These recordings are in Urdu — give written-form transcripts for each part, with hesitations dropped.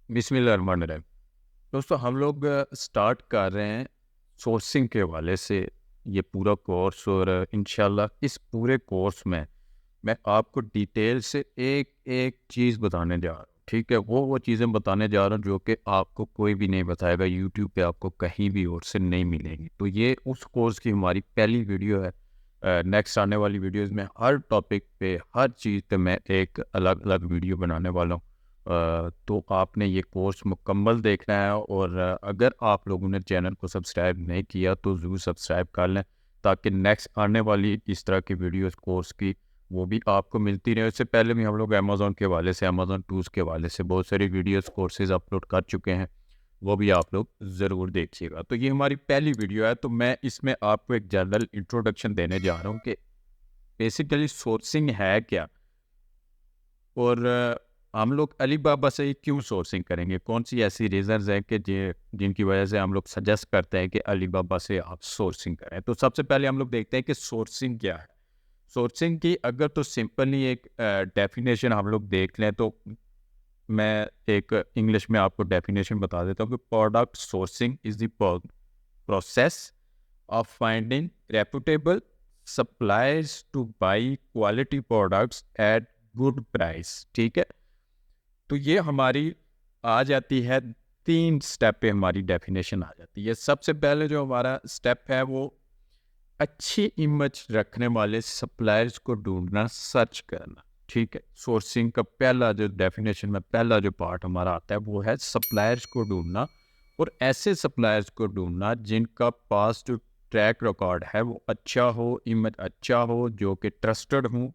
بسم اللہ الرحمن الرحیم۔ دوستوں ہم لوگ اسٹارٹ کر رہے ہیں سورسنگ کے حوالے سے یہ پورا کورس، اور انشاءاللہ اس پورے کورس میں آپ کو ڈیٹیل سے ایک ایک چیز بتانے جا رہا ہوں، ٹھیک ہے؟ وہ چیزیں بتانے جا رہا ہوں جو کہ آپ کو کوئی بھی نہیں بتائے گا، یوٹیوب پہ آپ کو کہیں بھی اور سے نہیں ملیں گی۔ تو یہ اس کورس کی ہماری پہلی ویڈیو ہے۔ نیکسٹ آنے والی ویڈیوز میں ہر ٹاپک پہ، ہر چیز پہ میں ایک الگ الگ ویڈیو بنانے والا ہوں۔ تو آپ نے یہ کورس مکمل دیکھنا ہے، اور اگر آپ لوگوں نے چینل کو سبسکرائب نہیں کیا تو ضرور سبسکرائب کر لیں، تاکہ نیکسٹ آنے والی اس طرح کی ویڈیوز کورس کی وہ بھی آپ کو ملتی رہے۔ اس سے پہلے بھی ہم لوگ امیزون کے حوالے سے، امیزون ٹولز کے حوالے سے بہت ساری ویڈیوز کورسز اپلوڈ کر چکے ہیں، وہ بھی آپ لوگ ضرور دیکھیے گا۔ تو یہ ہماری پہلی ویڈیو ہے، تو میں اس میں آپ کو ایک جنرل انٹروڈکشن دینے جا رہا ہوں کہ بیسیکلی سورسنگ ہے کیا، اور ہم لوگ علی بابا سے ہی کیوں سورسنگ کریں گے، کون سی ایسی ریزنز ہیں کہ جن کی وجہ سے ہم لوگ سجیسٹ کرتے ہیں کہ علی بابا سے آپ سورسنگ کریں۔ تو سب سے پہلے ہم لوگ دیکھتے ہیں کہ سورسنگ کیا ہے۔ سورسنگ کی اگر تو سمپلی ایک ڈیفینیشن ہم لوگ دیکھ لیں تو میں ایک انگلش میں آپ کو ڈیفینیشن بتا دیتا ہوں کہ product sourcing is the process of finding reputable suppliers to buy quality products at good price, ٹھیک ہے؟ تو یہ ہماری آ جاتی ہے 3 سٹیپ پہ، ہماری ڈیفینیشن آ جاتی ہے۔ سب سے پہلے جو ہمارا سٹیپ ہے وہ اچھی امیج رکھنے والے سپلائرز کو ڈھونڈنا، سرچ کرنا، ٹھیک ہے؟ سورسنگ کا پہلا جو ڈیفینیشن میں پہلا جو پارٹ ہمارا آتا ہے وہ ہے سپلائرز کو ڈھونڈنا، اور ایسے سپلائرز کو ڈھونڈنا جن کا پاس جو ٹریک ریکارڈ ہے وہ اچھا ہو، امیج اچھا ہو، جو کہ ٹرسٹڈ ہوں،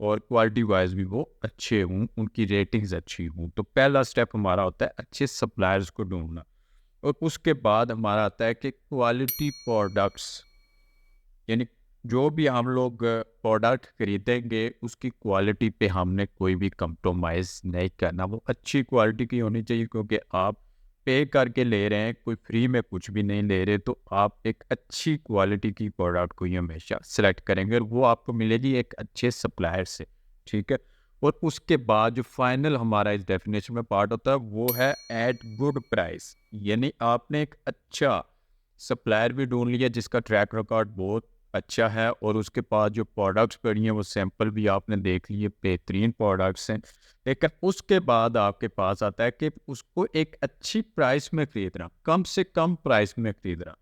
اور کوالٹی وائز بھی وہ اچھے ہوں، ان کی ریٹنگز اچھی ہوں۔ تو پہلا سٹیپ ہمارا ہوتا ہے اچھے سپلائرز کو ڈھونڈنا، اور اس کے بعد ہمارا آتا ہے کہ کوالٹی پروڈکٹس، یعنی جو بھی ہم لوگ پروڈکٹ خریدیں گے اس کی کوالٹی پہ ہم نے کوئی بھی کمپرومائز نہیں کرنا، وہ اچھی کوالٹی کی ہونی چاہیے، کیونکہ آپ پے کر کے لے رہے ہیں، کوئی فری میں کچھ بھی نہیں لے رہے، تو آپ ایک اچھی کوالٹی کی پروڈکٹ کو ہی ہمیشہ سلیکٹ کریں گے، اور وہ آپ کو ملے گی ایک اچھے سپلائر سے، ٹھیک ہے؟ اور اس کے بعد جو فائنل ہمارا اس ڈیفینیشن میں پارٹ ہوتا ہے وہ ہے ایٹ گڈ پرائز، یعنی آپ نے ایک اچھا سپلائر بھی ڈھونڈ لیا جس کا ٹریک ریکارڈ بہت اچھا ہے، اور اس کے پاس جو پروڈکٹس پڑی ہیں وہ سیمپل بھی آپ نے دیکھ لیے، بہترین پروڈکٹس ہیں، لیکن اس کے بعد آپ کے پاس آتا ہے کہ اس کو ایک اچھی پرائس میں خریدنا، کم سے کم پرائس میں خریدنا،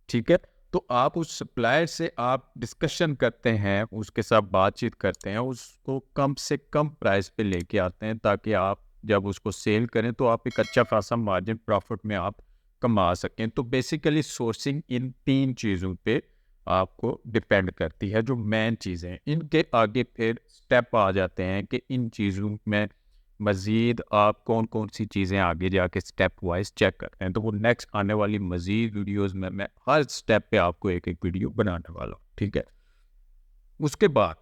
ٹھیک ہے؟ تو آپ اس سپلائر سے آپ ڈسکشن کرتے ہیں، اس کے ساتھ بات چیت کرتے ہیں، اس کو کم سے کم پرائس پہ لے کے آتے ہیں، تاکہ آپ جب اس کو سیل کریں تو آپ ایک اچھا خاصا مارجن پروفٹ میں آپ کما سکیں۔ تو بیسیکلی سورسنگ ان 3 چیزوں پہ آپ کو ڈپینڈ کرتی ہے، جو مین چیزیں ہیں۔ ان کے آگے پھر سٹیپ آ جاتے ہیں کہ ان چیزوں میں مزید آپ کون کون سی چیزیں آگے جا کے سٹیپ وائز چیک کرتے ہیں۔ تو وہ نیکسٹ آنے والی مزید ویڈیوز میں ہر سٹیپ پہ آپ کو ایک ایک ویڈیو بنانے والا ہوں، ٹھیک ہے؟ اس کے بعد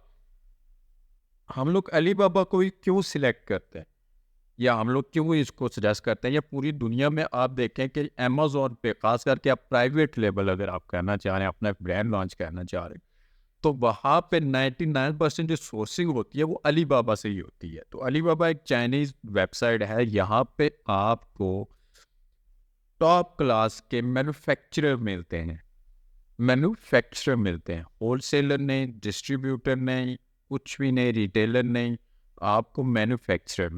ہم لوگ علی بابا کو ہی کیوں سلیکٹ کرتے ہیں، یا ہم لوگ کیوں اس کو سجیسٹ کرتے ہیں، یا پوری دنیا میں آپ دیکھیں کہ امیزون پہ خاص کر کے آپ پرائیویٹ لیبل اگر آپ کرنا چاہ رہے ہیں، اپنا برانڈ لانچ کرنا چاہ رہے ہیں، تو وہاں پہ 99% جو سورسنگ ہوتی ہے وہ علی بابا سے ہی ہوتی ہے۔ تو علی بابا ایک چائنیز ویب سائٹ ہے، یہاں پہ آپ کو ٹاپ کلاس کے مینوفیکچرر ملتے ہیں، ہول سیلر نہیں، ڈسٹریبیوٹر نہیں، کچھ بھی نہیں، ریٹیلر نہیں، آپ کو مینوفیکچرر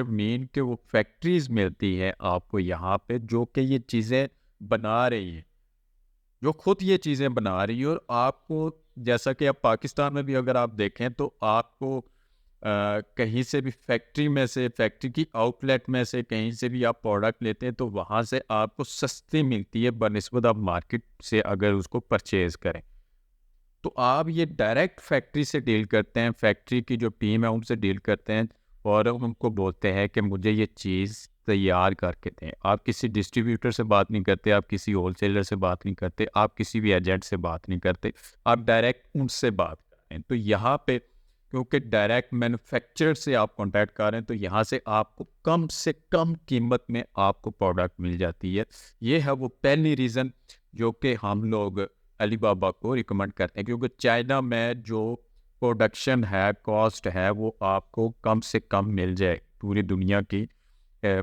مین کہ وہ فیکٹریز ملتی ہے آپ کو یہاں پہ، جو کہ یہ چیزیں بنا رہی ہیں، جو خود یہ چیزیں بنا رہی ہے، اور آپ کو جیسا کہ اب پاکستان میں بھی اگر آپ دیکھیں تو آپ کو کہیں سے بھی فیکٹری کی آؤٹ لیٹ میں سے کہیں سے بھی آپ پروڈکٹ لیتے ہیں تو وہاں سے آپ کو سستی ملتی ہے بنسبت آپ مارکیٹ سے اگر اس کو پرچیز کریں۔ تو آپ یہ ڈائریکٹ فیکٹری سے ڈیل کرتے ہیں، فیکٹری کی جو ٹیم ہے ان سے ڈیل کرتے ہیں، اور ان کو بولتے ہیں کہ مجھے یہ چیز تیار کر کے دیں۔ آپ کسی ڈسٹریبیوٹر سے بات نہیں کرتے، آپ کسی ہول سیلر سے بات نہیں کرتے، آپ کسی بھی ایجنٹ سے بات نہیں کرتے، آپ ڈائریکٹ ان سے بات کر رہے ہیں۔ تو یہاں پہ کیونکہ ڈائریکٹ مینوفیکچرر سے آپ کانٹیکٹ کر رہے ہیں، تو یہاں سے آپ کو کم سے کم قیمت میں آپ کو پروڈکٹ مل جاتی ہے۔ یہ ہے وہ پہلی ریزن جو کہ ہم لوگ علی بابا کو ریکمنڈ کرتے ہیں، کیونکہ چائنا میں جو پروڈکشن ہے، کاسٹ ہے، وہ آپ کو کم سے کم مل جائے پوری دنیا کی